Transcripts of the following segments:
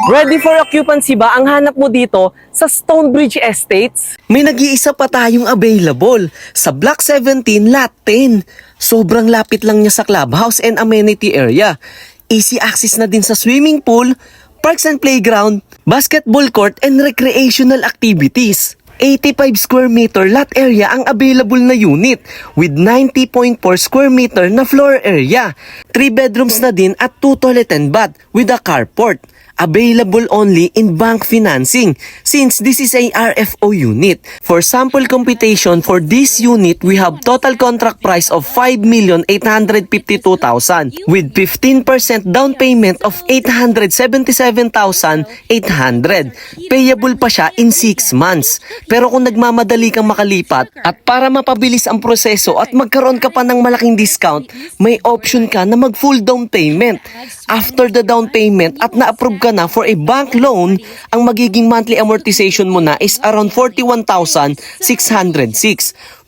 Ready for occupancy ba ang hanap mo dito sa Stonebridge Estates? May nag-iisa pa tayong available sa Block 17, Lot 10. Sobrang lapit lang niya sa clubhouse and amenity area. Easy access na din sa swimming pool, parks and playground, basketball court and recreational activities. 85 square meter lot area ang available na unit with 90.4 square meter na floor area. 3 bedrooms na din at 2 toilet and bath with a carport. Available only in bank financing since this is a RFO unit. For sample computation for this unit, we have total contract price of 5,852,000 with 15% down payment of 877,800. Payable pa siya in 6 months. Pero kung nagmamadali kang makalipat at para mapabilis ang proseso at magkaroon ka pa ng malaking discount, may option ka na mag full down payment. After the down payment at na-approve ka na for a bank loan, ang magiging monthly amortization mo na is around 41,606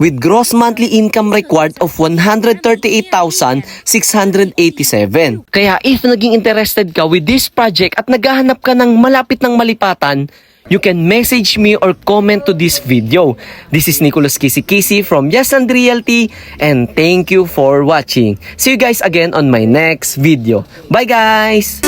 with gross monthly income required of 138,687. Kaya if naging interested ka with this project at naghahanap ka ng malapit ng malipatan, you can message me or comment to this video. This is Nicholas Kisi-Kisi from Yes and Realty and thank you for watching. See you guys again on my next video. Bye guys!